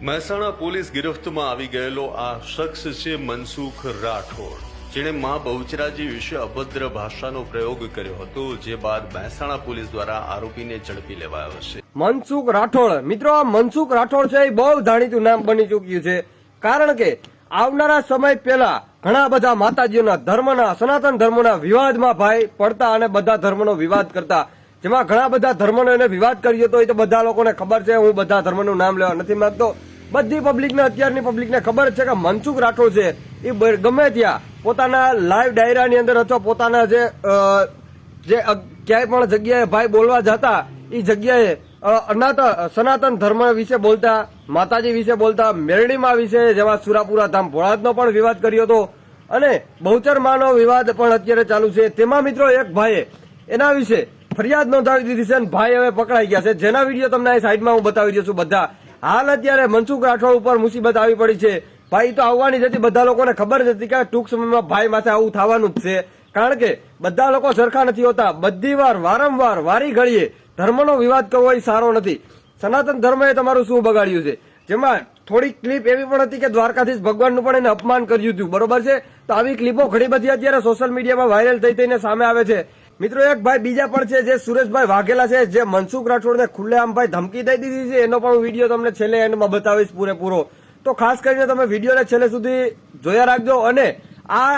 Mehsana police ગિરફ્તમાં આવી ગયેલો આ શખ્સ છે મનસુખ રાઠોડ, જેણે મા બહુચરાજી વિશે અભદ્ર ભાષાનો પ્રયોગ કર્યો હતો, જે બાદ મહેસાણા પોલીસ દ્વારા આરોપીને ઝડપી લેવાયો છે. મનસુખ રાઠોડ, મિત્રો, આ મનસુખ રાઠોડ છે એ બહુ જાણીતું નામ બની ચૂક્યું છે, કારણ કે આવનારા સમય પહેલા ઘણા બધા માતાજીઓના ધર્મના, સનાતન ધર્મના વિવાદમાં ભાઈ પડતા અને બધા ધર્મનો વિવાદ કરતા, જેમાં ઘણા બધા ધર્મનો એને વિવાદ કર્યો હતો. એ તો બધા લોકોને ખબર છે, હું બધા ધર્મનું નામ લેવા નથી માંગતો. બધી પબ્લિકને, અત્યારની પબ્લિકને ખબર છે કે મનસુખ રાઠોડ છે એ ગમે ત્યાં પોતાના લાઈવ ડાયરાની અંદર અથવા પોતાના જે ક્યાંય પણ જગ્યાએ ભાઈ બોલવા જતા, એ જગ્યાએ સનાતન ધર્મ વિશે બોલતા, માતાજી વિશે બોલતા, મેરડીમાં વિશે, જેમાં સુરાપુરા ધામ ભોળાતનો પણ વિવાદ કર્યો હતો અને બહુચરમાનો વિવાદ પણ અત્યારે ચાલુ છે. તેમાં મિત્રો એક ભાઈએ એના વિશે ફરિયાદ નોંધાવી દીધી છે અને ભાઈ હવે પકડાઈ ગયા છે, જેના વિડીયો તમને અહીં સાઈડમાં હું બતાવી રહ્યો છું. બધા હાલ અત્યારે મનસુખ રાઠોડ ઉપર મુસીબત આવી પડી છે. ભાઈ તો આવવાની જ હતી, બધા લોકોને ખબર જ હતી કે ટૂંક સમયમાં ભાઈ માથે આવું થવાનું જ છે, કારણ કે બધા લોકો સરખા નથી હોતા. બધી વાર, વારંવાર, વારી ઘડીએ ધર્મનો વિવાદ કરવો એ સારો નથી. સનાતન ધર્મએ તમારું શું બગાડ્યું છે? જેમાં થોડીક ક્લિપ એવી પણ હતી કે દ્વારકાધીશ ભગવાનનું પણ એને અપમાન કર્યું હતું, બરોબર છે? તો આવી ક્લિપો ઘણી બધી અત્યારે સોશિયલ મીડિયામાં વાયરલ થઈ થઈને સામે આવે છે. મિત્રો, એક ભાઈ બીજા પણ છે જે સુરેશભાઈ વાઘેલા છે, જે મનસુખ રાઠોડને ખુલ્લેઆમ ભાઈ ધમકી દઈ દીધી છે. એનો પણ વિડીયો તમને છેલ્લે એન્ડમાં બતાવીશ પૂરેપૂરો, તો ખાસ કરીને તમે વિડીયોને છેલ્લે સુધી જોયા રાખજો. અને આ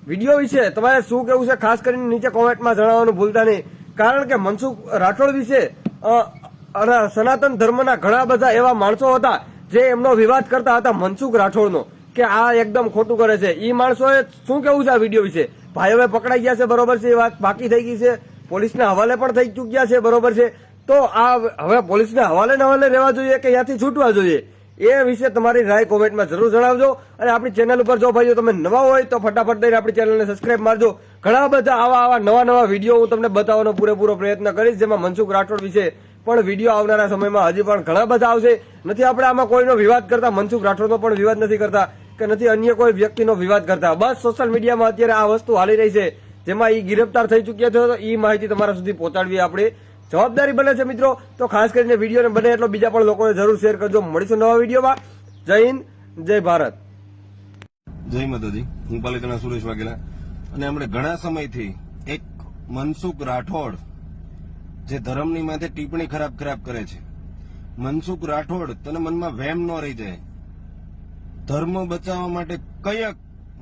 વિડીયો વિશે તમારે શું કેવું છે ખાસ કરીને નીચે કોમેન્ટમાં જણાવવાનું ભૂલતા નહીં, કારણ કે મનસુખ રાઠોડ વિશે સનાતન ધર્મના ઘણા બધા એવા માણસો હતા જે એમનો વિવાદ કરતા હતા મનસુખ રાઠોડનો, કે આ એકદમ ખોટું કરે છે. એ માણસોએ શું કેવું છે આ વિડીયો વિશે? ભાઈ હવે પકડાઈ ગયા છે, બરોબર છે, એ વાત બાકી થઈ ગઈ છે, પોલીસના હવાલે પણ થઈ ચૂક્યા છે, બરોબર છે. તો આ હવે પોલીસના હવાલે રહેવા જોઈએ કે ત્યાંથી છૂટવા જોઈએ, એ વિશે તમારી રાય કોમેન્ટમાં જરૂર જણાવજો. અને આપણી ચેનલ ઉપર જો ભાઈઓ તમે નવા હોય તો ફટાફટ દઈને આપણી ચેનલને સબસ્ક્રાઇબ મારજો. ઘણા બધા આવા નવા વિડીયો હું તમને બતાવવાનો પૂરેપૂરો પ્રયત્ન કરીશ, જેમાં મનસુખ રાઠોડ વિશે પણ વિડીયો આવનારા સમયમાં હજી પણ ઘણા બધા આવશે. નથી આપણે આમાં કોઈનો વિવાદ કરતા, મનસુખ રાઠોડનો પણ વિવાદ નથી કરતા કે નથી અન્ય કોઈ વ્યક્તિનો વિવાદ કરતા. બસ સોશિયલ મીડિયામાં અત્યારે આ વસ્તુ હાલી રહી છે, જેમાં એ ગિરફ્તાર થઈ ચૂક્યા છે, તો એ માહિતી તમારા સુધી પહોંચાડવી આપણી જવાબદારી બને છે. મિત્રો, તો ખાસ કરીને વિડીયોને બને એટલો બીજા પણ લોકોને જરૂર શેર કરજો. મળીશું નવા વિડીયોમાં. જય હિન્દ, જય ભારત. જય માતાજી. હું પાલિતાણા સુરેશ વાઘેલા. અને હમણાં ઘણા સમયથી એક મનસુખ રાઠોડ જે ધર્મની માથે ટિપ્પણી ખરાબ કરે છે. મનસુખ રાઠોડ, તને મનમાં વહેમ ન રહી જાય, ધર્મ બચાવવા માટે કયા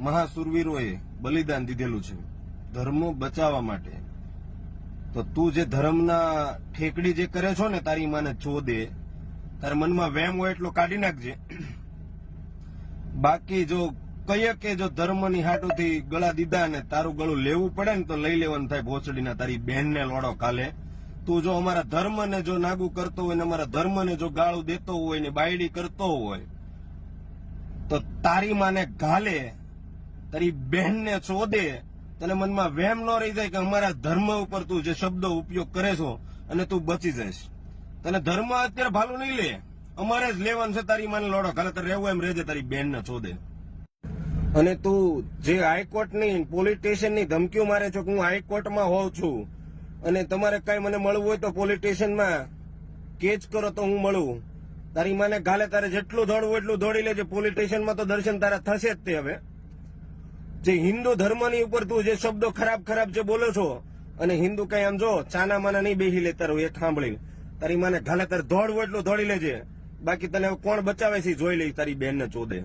મહાસુરવીરોએ બલિદાન દીધેલું છે ધર્મ બચાવવા માટે. તો તું જે ધર્મના ઠેકડી જે કરે છો ને, તારી માને ચોદે, તારા મનમાં વહેમ હોય એટલો કાઢી નાખજે. બાકી જો કયે કે જો ધર્મની હાટુથી ગળા દીધા ને તારું ગળું લેવું પડે ને તો લઈ લેવાનું થાય ભોસડીના. તારી બહેનને લોડો કાલે. તું જો અમારા ધર્મને જો નાગુ કરતો હોય ને અમારા ધર્મને જો ગાળું દેતો હોય ને બાયડી કરતો હોય તો તારી માને ઘાલે, તારી બહેનને ચોદે. તને મનમાં વહેમ ન રહી જાય કે અમારા ધર્મ ઉપર તું જે શબ્દો ઉપયોગ કરે છો અને તું બચી જઈશ. તને ધર્મ અત્યારે ભાલું નહીં લે, અમારે જ લેવાનું છે. તારી માને લોડો કાલે તારે રહેવું એમ રહેજે, તારી બહેનને ચોદે. અને તું જે હાઈકોર્ટની, પોલીસ સ્ટેશનની ધમકીઓ મારે છો કે હું હાઈકોર્ટમાં હોઉં છું અને તમારે કઈ મને મળવું હોય તો પોલીસ સ્ટેશનમાં કેચ કરો તો હું મળું. તારી માને ગાલે તારે જેટલું દોડવું એટલું દોડી લેજે. પોલીસ સ્ટેશનમાં તો દર્શન તારા થશે જ. તે હવે જે હિન્દુ ધર્મની ઉપર તું જે શબ્દો ખરાબ જે બોલો છો, અને હિન્દુ કઈ આમ જો ચાના માના નહીં બેહી લેતા રહો, એ સાંભળી તારી માને ગાલે તારે દોડવું એટલું દોડી લેજે. બાકી તને કોણ બચાવે છે જોઈ લે, તારી બેનને ચોદે.